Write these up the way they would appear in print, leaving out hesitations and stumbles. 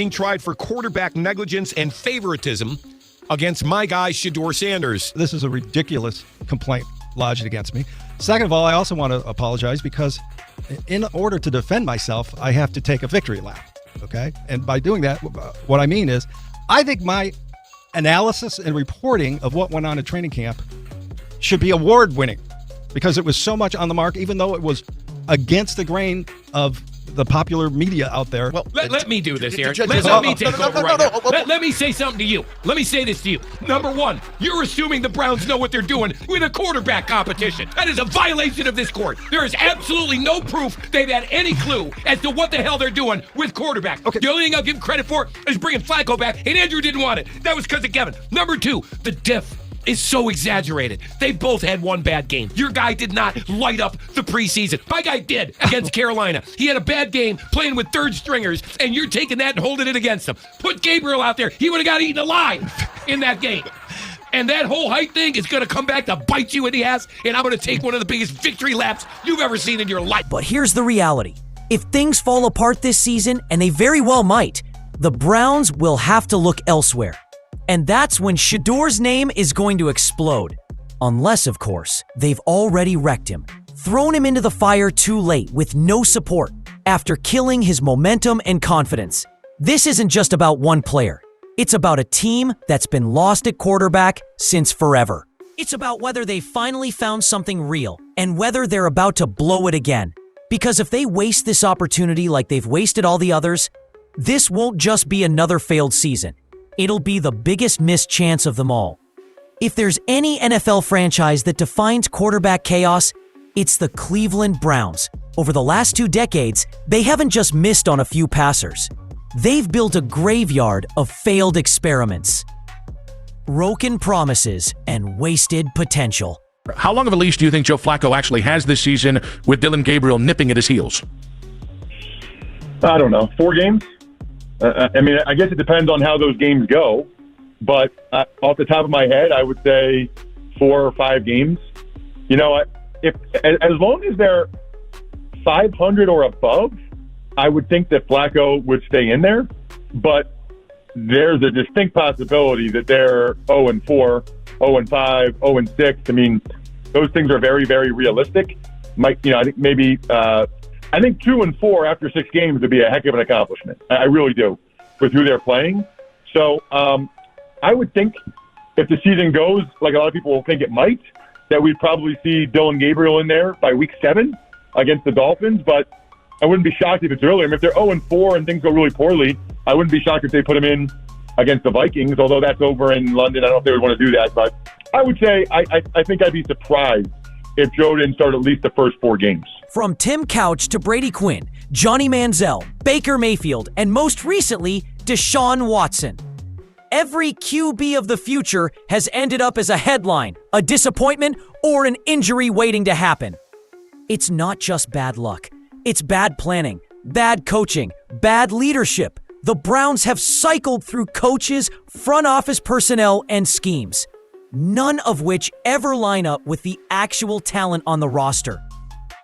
being tried for quarterback negligence and favoritism against my guy, Shadur Sanders. This is a ridiculous complaint lodged against me. Second of all, I also want to apologize because in order to defend myself, I have to take a victory lap, okay? And by doing that, what I mean is, I think my analysis and reporting of what went on at training camp should be award-winning because it was so much on the mark, even though it was against the grain of the popular media out there. Well, let me do this here. Let me take over right now. Let me say something to you. Let me say this to you. Number one, you're assuming the Browns know what they're doing with a quarterback competition. That is a violation of this court. There is absolutely no proof they've had any clue as to what the hell they're doing with quarterback. Okay. The only thing I'll give credit for is bringing Flacco back, and Andrew didn't want it. That was because of Kevin. Number two, the diff is so exaggerated. They both had one bad game. Your guy did not light up the preseason. My guy did against Carolina. He had a bad game playing with third stringers, and you're taking that and holding it against him. Put Gabriel out there. He would have got eaten alive in that game. And that whole height thing is going to come back to bite you in the ass, and I'm going to take one of the biggest victory laps you've ever seen in your life. But here's the reality. If things fall apart this season, and they very well might, the Browns will have to look elsewhere. And that's when Shedur's name is going to explode. Unless, of course, they've already wrecked him, thrown him into the fire too late with no support after killing his momentum and confidence. This isn't just about one player. It's about a team that's been lost at quarterback since forever. It's about whether they finally found something real and whether they're about to blow it again. Because if they waste this opportunity like they've wasted all the others, this won't just be another failed season. It'll be the biggest missed chance of them all. If there's any NFL franchise that defines quarterback chaos, it's the Cleveland Browns. Over the last 2 decades, they haven't just missed on a few passers. They've built a graveyard of failed experiments, broken promises, and wasted potential. How long of a leash do you think Joe Flacco actually has this season with Dillon Gabriel nipping at his heels? I don't know. 4 games? I mean, I guess it depends on how those games go, but off the top of my head, I would say 4 or 5 games. You know, if as long as they're 500 or above, I would think that Flacco would stay in there, but there's a distinct possibility that they're 0-4, 0-5, 0-6. I mean, those things are very, very realistic. I think maybe. I think 2-4 after 6 games would be a heck of an accomplishment. I really do, with who they're playing. So I would think if the season goes like a lot of people will think it might, that we'd probably see Dillon Gabriel in there by week 7 against the Dolphins. But I wouldn't be shocked if it's earlier. I mean, if they're 0-4 and things go really poorly, I wouldn't be shocked if they put him in against the Vikings, although that's over in London. I don't know if they would want to do that. But I would say I think I'd be surprised if Joe didn't start at least the first 4 games. From Tim Couch to Brady Quinn, Johnny Manziel, Baker Mayfield, and most recently, Deshaun Watson. Every QB of the future has ended up as a headline, a disappointment, or an injury waiting to happen. It's not just bad luck. It's bad planning, bad coaching, bad leadership. The Browns have cycled through coaches, front office personnel, and schemes, none of which ever line up with the actual talent on the roster.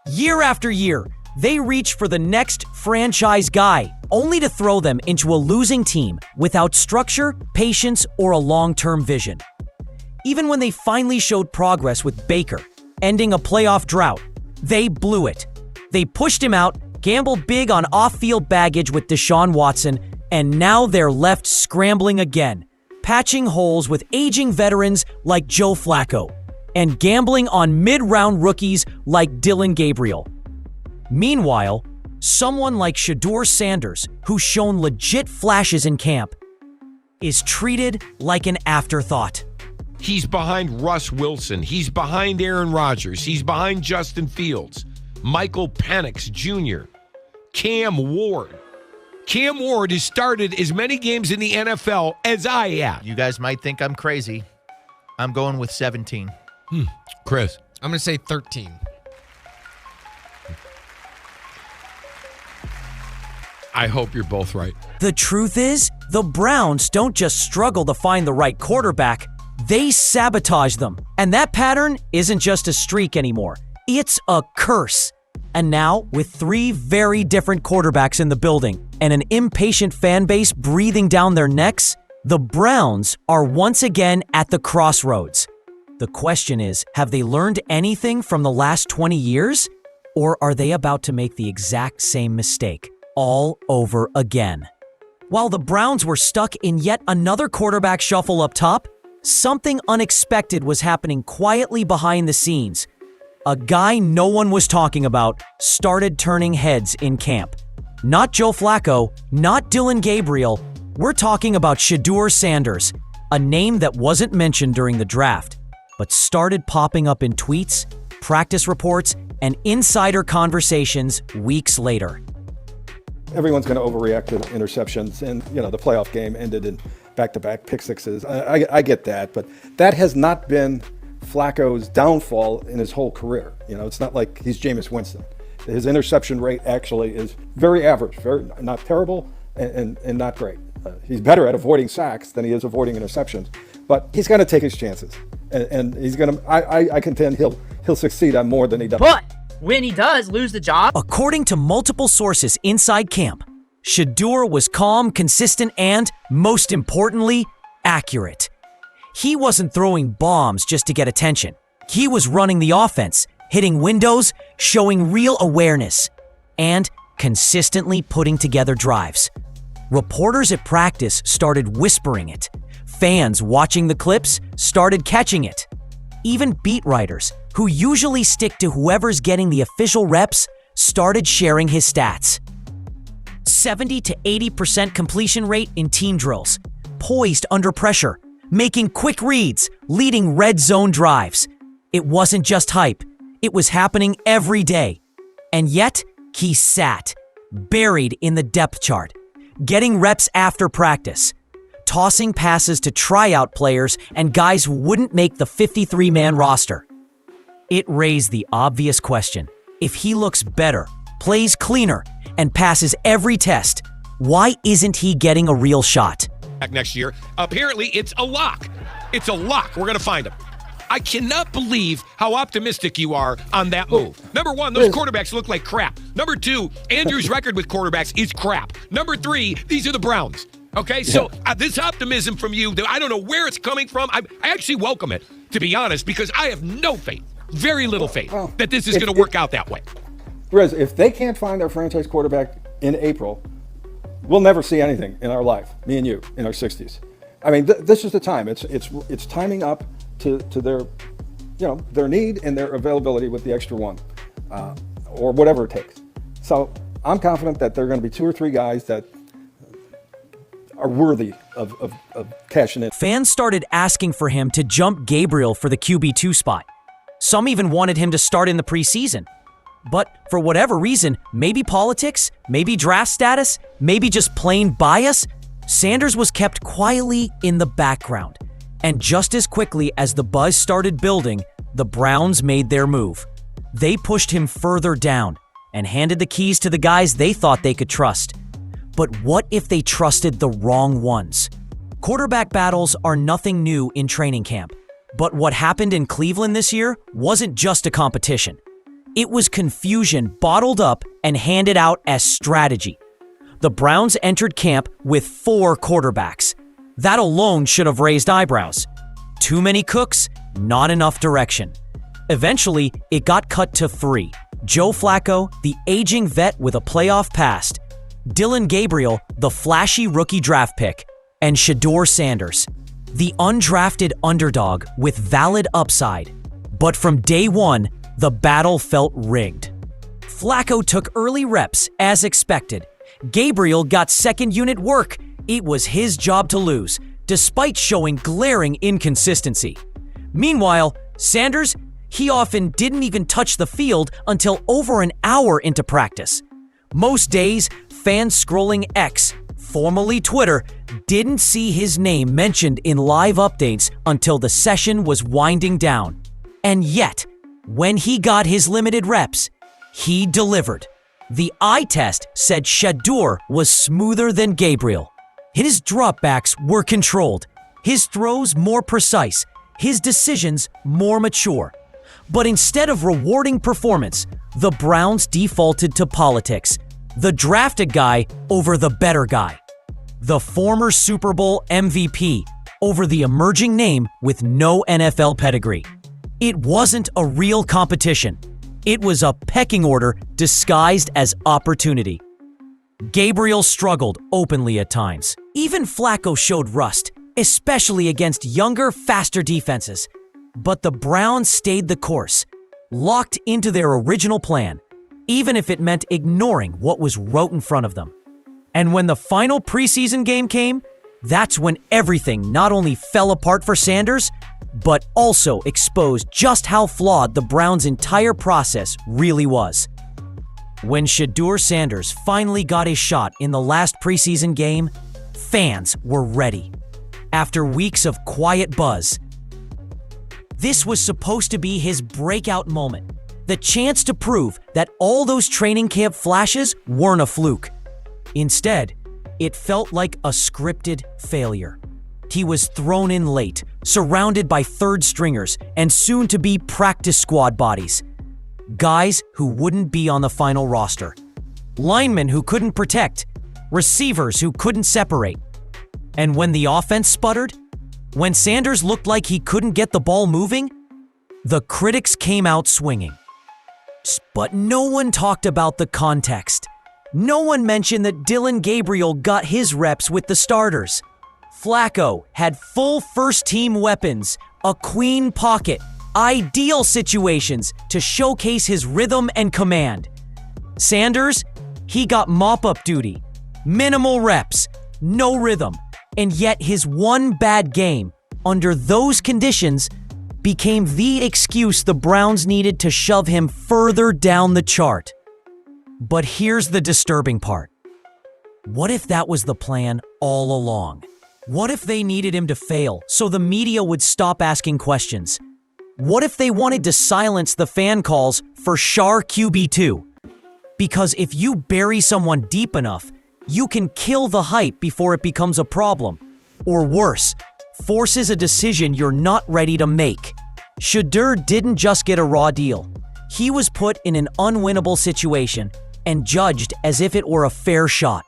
Year after year, they reach for the next franchise guy, only to throw them into a losing team without structure, patience, or a long-term vision. Even when they finally showed progress with Baker, ending a playoff drought, they blew it. They pushed him out, gambled big on off-field baggage with Deshaun Watson, and now they're left scrambling again, patching holes with aging veterans like Joe Flacco, and gambling on mid-round rookies like Dillon Gabriel. Meanwhile, someone like Shadur Sanders, who's shown legit flashes in camp, is treated like an afterthought. He's behind Russ Wilson. He's behind Aaron Rodgers. He's behind Justin Fields, Michael Penix Jr., Cam Ward. Cam Ward has started as many games in the NFL as I have. You guys might think I'm crazy. I'm going with 17. Chris. I'm going to say 13. I hope you're both right. The truth is, the Browns don't just struggle to find the right quarterback, they sabotage them. And that pattern isn't just a streak anymore. It's a curse. And now, with 3 very different quarterbacks in the building and an impatient fan base breathing down their necks, the Browns are once again at the crossroads. The question is, have they learned anything from the last 20 years? Or are they about to make the exact same mistake all over again? While the Browns were stuck in yet another quarterback shuffle up top, something unexpected was happening quietly behind the scenes. A guy no one was talking about started turning heads in camp. Not Joe Flacco, not Dillon Gabriel. We're talking about Shadur Sanders, a name that wasn't mentioned during the draft, but started popping up in tweets, practice reports, and insider conversations weeks later. Everyone's going to overreact to interceptions, and the playoff game ended in back-to-back pick sixes. I get that, but that has not been Flacco's downfall in his whole career. It's not like he's Jameis Winston. His interception rate actually is very average, very not terrible and not great. He's better at avoiding sacks than he is avoiding interceptions, but he's going to take his chances, and he's going to. I contend he'll succeed on more than he does. But when he does lose the job, according to multiple sources inside camp, Shedeur was calm, consistent, and, most importantly, accurate. He wasn't throwing bombs just to get attention. He was running the offense, hitting windows, showing real awareness, and consistently putting together drives. Reporters at practice started whispering it. Fans watching the clips started catching it. Even beat writers, who usually stick to whoever's getting the official reps, started sharing his stats. 70 to 80% completion rate in team drills, poised under pressure, making quick reads, leading red zone drives. It wasn't just hype. It was happening every day. And yet, he sat, buried in the depth chart, getting reps after practice, tossing passes to tryout players and guys who wouldn't make the 53-man roster. It raised the obvious question. If he looks better, plays cleaner, and passes every test, why isn't he getting a real shot? Next year. Apparently, it's a lock. It's a lock. We're going to find him. I cannot believe how optimistic you are on that move. Number one, those quarterbacks look like crap. Number two, Andrew's record with quarterbacks is crap. Number three, these are the Browns. Okay, so this optimism from you, I don't know where it's coming from. I actually welcome it, to be honest, because I have no faith, very little faith, that this is going to work out that way. Riz, if they can't find their franchise quarterback in April, we'll never see anything in our life, me and you, in our 60s. I mean, this is the time. It's timing up to their, their need and their availability with the extra one, or whatever it takes. So I'm confident that there are going to be 2 or 3 guys that are worthy of cashing in. Fans started asking for him to jump Gabriel for the QB2 spot. Some even wanted him to start in the preseason. But for whatever reason, maybe politics, maybe draft status, maybe just plain bias, Sanders was kept quietly in the background. And just as quickly as the buzz started building, the Browns made their move. They pushed him further down and handed the keys to the guys they thought they could trust. But what if they trusted the wrong ones? Quarterback battles are nothing new in training camp. But what happened in Cleveland this year wasn't just a competition. It was confusion bottled up and handed out as strategy. The Browns entered camp with 4 quarterbacks. That alone should have raised eyebrows. Too many cooks, not enough direction. Eventually, it got cut to 3. Joe Flacco, the aging vet with a playoff past, Dillon Gabriel, the flashy rookie draft pick, and Shadur Sanders, the undrafted underdog with valid upside. But from day one, the battle felt rigged. Flacco took early reps as expected. Gabriel got second unit work. It was his job to lose, despite showing glaring inconsistency. Meanwhile, Sanders, he often didn't even touch the field until over an hour into practice. Most days, fans scrolling X, formerly Twitter, didn't see his name mentioned in live updates until the session was winding down. And yet, when he got his limited reps, he delivered. The eye test said Shedeur was smoother than Gabriel. His dropbacks were controlled, his throws more precise, his decisions more mature. But instead of rewarding performance, the Browns defaulted to politics. The drafted guy over the better guy. The former Super Bowl MVP over the emerging name with no NFL pedigree. It wasn't a real competition. It was a pecking order disguised as opportunity. Gabriel struggled openly at times. Even Flacco showed rust, especially against younger, faster defenses. But the Browns stayed the course, locked into their original plan, even if it meant ignoring what was right in front of them. And when the final preseason game came, that's when everything not only fell apart for Sanders, but also exposed just how flawed the Browns' entire process really was. When Shadur Sanders finally got his shot in the last preseason game, fans were ready. After weeks of quiet buzz, this was supposed to be his breakout moment, the chance to prove that all those training camp flashes weren't a fluke. Instead, it felt like a scripted failure. He was thrown in late, surrounded by third stringers and soon-to-be practice squad bodies. Guys who wouldn't be on the final roster. Linemen who couldn't protect. Receivers who couldn't separate. And when the offense sputtered, when Sanders looked like he couldn't get the ball moving, the critics came out swinging. But no one talked about the context. No one mentioned that Dillon Gabriel got his reps with the starters. Flacco had full first-team weapons, a queen pocket, ideal situations to showcase his rhythm and command. Sanders, he got mop-up duty, minimal reps, no rhythm, and yet his one bad game, under those conditions, became the excuse the Browns needed to shove him further down the chart. But here's the disturbing part. What if that was the plan all along? What if they needed him to fail so the media would stop asking questions? What if they wanted to silence the fan calls for Shar QB2? Because if you bury someone deep enough, you can kill the hype before it becomes a problem. Or worse, forces a decision you're not ready to make. Shedeur didn't just get a raw deal. He was put in an unwinnable situation and judged as if it were a fair shot.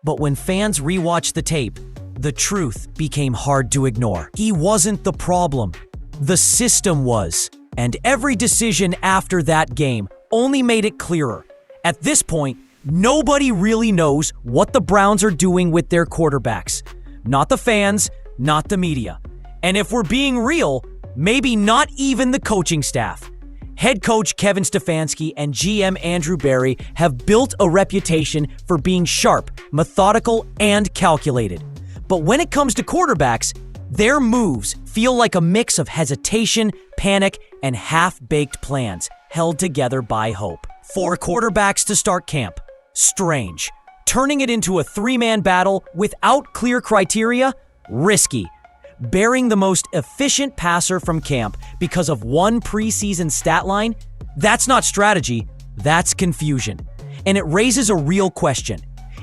But when fans rewatched the tape, the truth became hard to ignore. He wasn't the problem. The system was. And every decision after that game only made it clearer. At this point, nobody really knows what the Browns are doing with their quarterbacks. Not the fans, not the media. And if we're being real, maybe not even the coaching staff. Head coach Kevin Stefanski and GM Andrew Berry have built a reputation for being sharp, methodical, and calculated. But when it comes to quarterbacks, their moves feel like a mix of hesitation, panic, and half-baked plans held together by hope. 4 quarterbacks to start camp. Strange. Turning it into a 3-man battle without clear criteria? Risky. Bearing the most efficient passer from camp because of one preseason stat line? That's not strategy, that's confusion. And it raises a real question.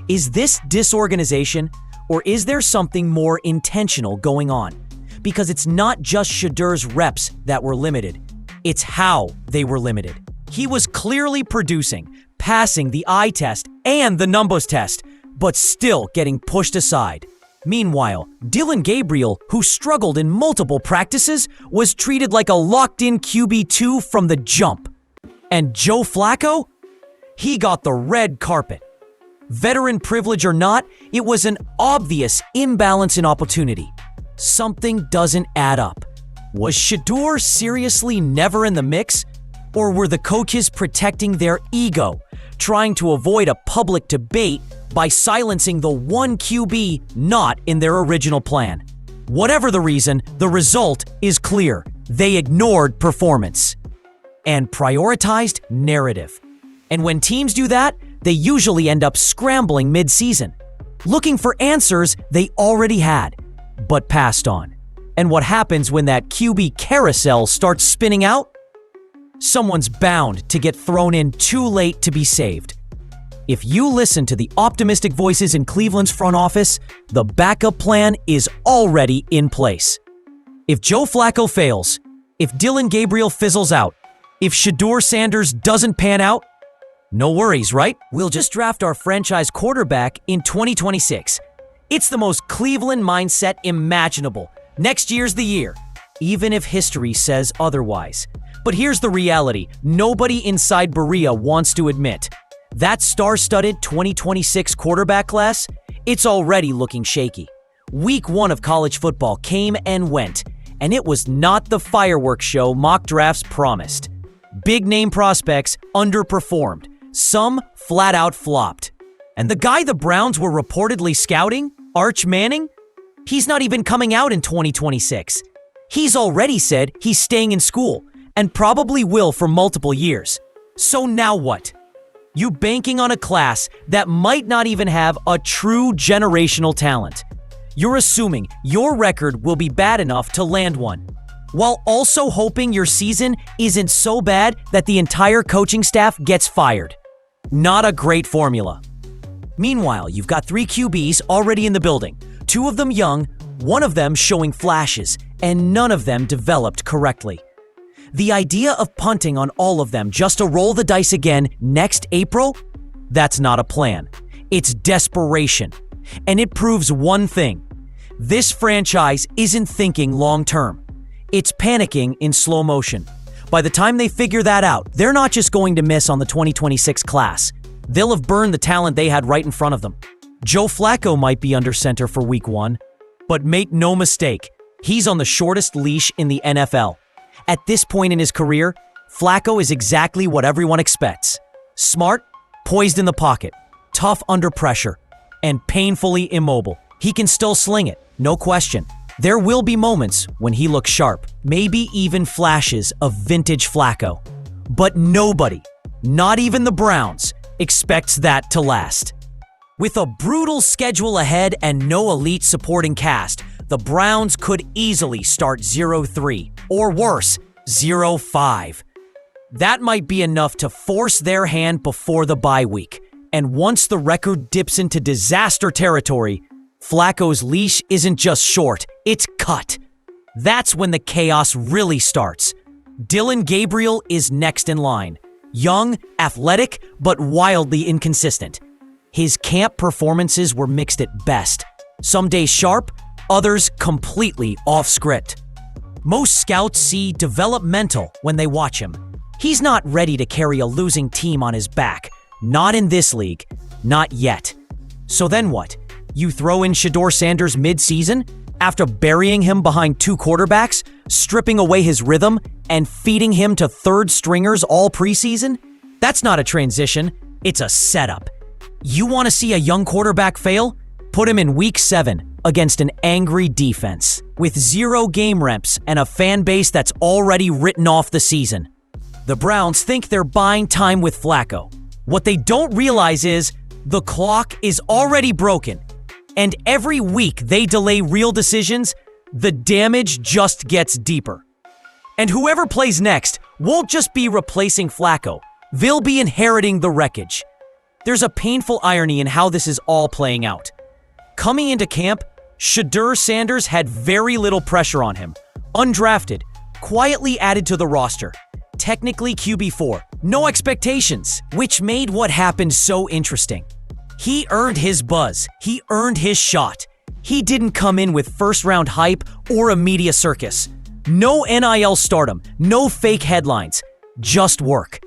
Is this disorganization, or is there something more intentional going on? Because it's not just Shedeur's reps that were limited. It's how they were limited. He was clearly producing, passing the eye test and the numbers test, but still getting pushed aside. Meanwhile, Dillon Gabriel, who struggled in multiple practices, was treated like a locked-in QB2 from the jump. And Joe Flacco? He got the red carpet. Veteran privilege or not, it was an obvious imbalance in opportunity. Something doesn't add up. Was Shadur seriously never in the mix? Or were the coaches protecting their ego, trying to avoid a public debate by silencing the one QB not in their original plan? Whatever the reason, the result is clear. They ignored performance and prioritized narrative. And when teams do that, they usually end up scrambling mid-season, looking for answers they already had, but passed on. And what happens when that QB carousel starts spinning out? Someone's bound to get thrown in too late to be saved. If you listen to the optimistic voices in Cleveland's front office, the backup plan is already in place. If Joe Flacco fails, If Dillon Gabriel fizzles out, if Shadur Sanders doesn't pan out, no worries, right? We'll just draft our franchise quarterback in 2026. It's the most Cleveland mindset imaginable. Next year's the year, even if history says otherwise. But here's the reality nobody inside Berea wants to admit. That star-studded 2026 quarterback class, it's already looking shaky. Week 1 of college football came and went, and it was not the fireworks show mock drafts promised. Big-name prospects underperformed. Some flat-out flopped. And the guy the Browns were reportedly scouting, Arch Manning, he's not even coming out in 2026. He's already said he's staying in school, and probably will for multiple years. So now what? You banking on a class that might not even have a true generational talent. You're assuming your record will be bad enough to land one, while also hoping your season isn't so bad that the entire coaching staff gets fired. Not a great formula. Meanwhile, you've got 3 QBs already in the building, 2 of them young, 1 of them showing flashes, and none of them developed correctly. The idea of punting on all of them just to roll the dice again next April? That's not a plan. It's desperation. And it proves one thing. This franchise isn't thinking long-term. It's panicking in slow motion. By the time they figure that out, they're not just going to miss on the 2026 class. They'll have burned the talent they had right in front of them. Joe Flacco might be under center for Week 1, but make no mistake, he's on the shortest leash in the NFL. At this point in his career, Flacco is exactly what everyone expects. Smart, poised in the pocket, tough under pressure, and painfully immobile. He can still sling it, no question. There will be moments when he looks sharp, maybe even flashes of vintage Flacco. But nobody, not even the Browns, expects that to last. With a brutal schedule ahead and no elite supporting cast, the Browns could easily start 0-3, or worse, 0-5. That might be enough to force their hand before the bye week. And once the record dips into disaster territory, Flacco's leash isn't just short, it's cut. That's when the chaos really starts. Dillon Gabriel is next in line. Young, athletic, but wildly inconsistent. His camp performances were mixed at best. Some days sharp, others completely off script. Most scouts see developmental when they watch him. He's not ready to carry a losing team on his back. Not in this league. Not yet. So then what? You throw in Shadur Sanders mid-season after burying him behind 2 quarterbacks, stripping away his rhythm, and feeding him to third stringers all preseason? That's not a transition. It's a setup. You want to see a young quarterback fail? Put him in Week 7 against an angry defense with 0 game reps and a fan base that's already written off the season. The Browns think they're buying time with Flacco. What they don't realize is the clock is already broken, and every week they delay real decisions, the damage just gets deeper. And whoever plays next won't just be replacing Flacco, they'll be inheriting the wreckage. There's a painful irony in how this is all playing out. Coming into camp, Shadur Sanders had very little pressure on him. Undrafted, quietly added to the roster. Technically QB4, no expectations, which made what happened so interesting. He earned his buzz. He earned his shot. He didn't come in with first-round hype or a media circus. No NIL stardom, no fake headlines, just work.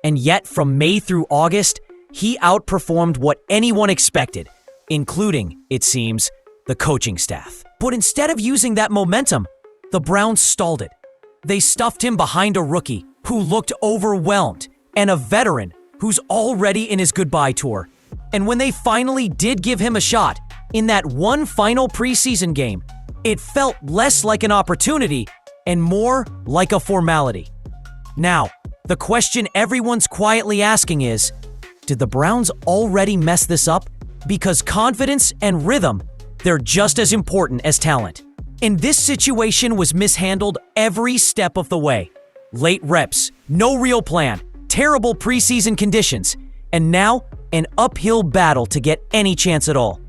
And yet, from May through August, he outperformed what anyone expected, including, it seems, the coaching staff. But instead of using that momentum, the Browns stalled it. They stuffed him behind a rookie who looked overwhelmed and a veteran who's already in his goodbye tour. And when they finally did give him a shot in that one final preseason game, it felt less like an opportunity and more like a formality. Now, the question everyone's quietly asking is, did the Browns already mess this up? Because confidence and rhythm, they're just as important as talent. And this situation was mishandled every step of the way. Late reps, no real plan, terrible preseason conditions, and now an uphill battle to get any chance at all.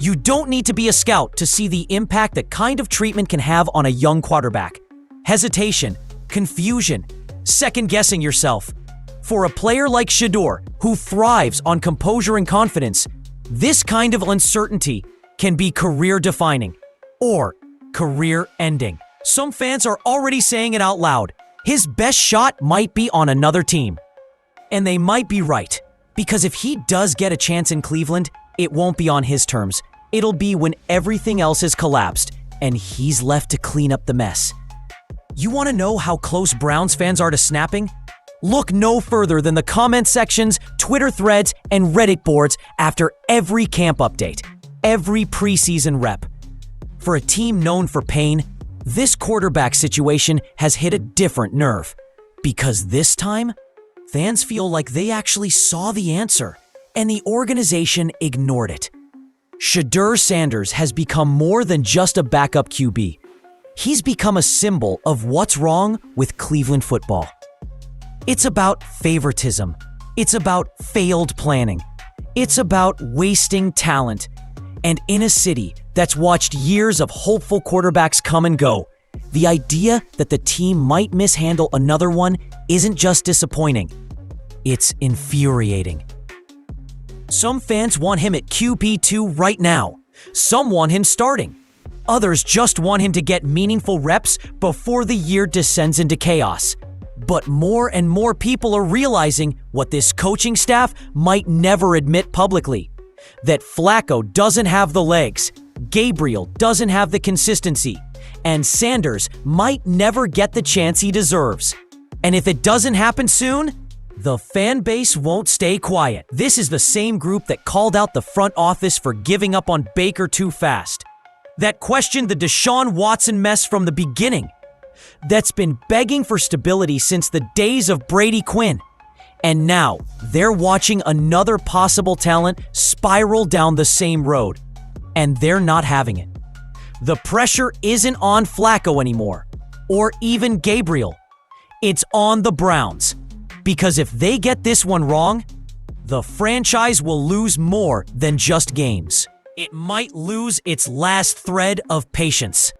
You don't need to be a scout to see the impact that kind of treatment can have on a young quarterback. hesitation, confusion, second-guessing yourself. For a player like Shedeur, who thrives on composure and confidence, this kind of uncertainty can be career-defining or career-ending. Some fans are already saying it out loud. His best shot might be on another team. And they might be right, because if he does get a chance in Cleveland, it won't be on his terms. It'll be when everything else has collapsed and he's left to clean up the mess. You want to know how close Browns fans are to snapping? Look no further than the comment sections, Twitter threads, and Reddit boards after every camp update, every preseason rep. For a team known for pain, this quarterback situation has hit a different nerve, because this time, fans feel like they actually saw the answer, and the organization ignored it. Shadur Sanders has become more than just a backup QB. He's become a symbol of what's wrong with Cleveland football. It's about favoritism. It's about failed planning. It's about wasting talent. And in a city that's watched years of hopeful quarterbacks come and go, the idea that the team might mishandle another one isn't just disappointing. It's infuriating. Some fans want him at QB2 right now. Some want him starting. Others just want him to get meaningful reps before the year descends into chaos. But more and more people are realizing what this coaching staff might never admit publicly. That Flacco doesn't have the legs, Gabriel doesn't have the consistency, and Sanders might never get the chance he deserves. And if it doesn't happen soon, the fan base won't stay quiet. This is the same group that called out the front office for giving up on Baker too fast. That questioned the Deshaun Watson mess from the beginning. That's been begging for stability since the days of Brady Quinn. And now, they're watching another possible talent spiral down the same road. And they're not having it. The pressure isn't on Flacco anymore, or even Gabriel. It's on the Browns. Because if they get this one wrong, the franchise will lose more than just games. It might lose its last thread of patience.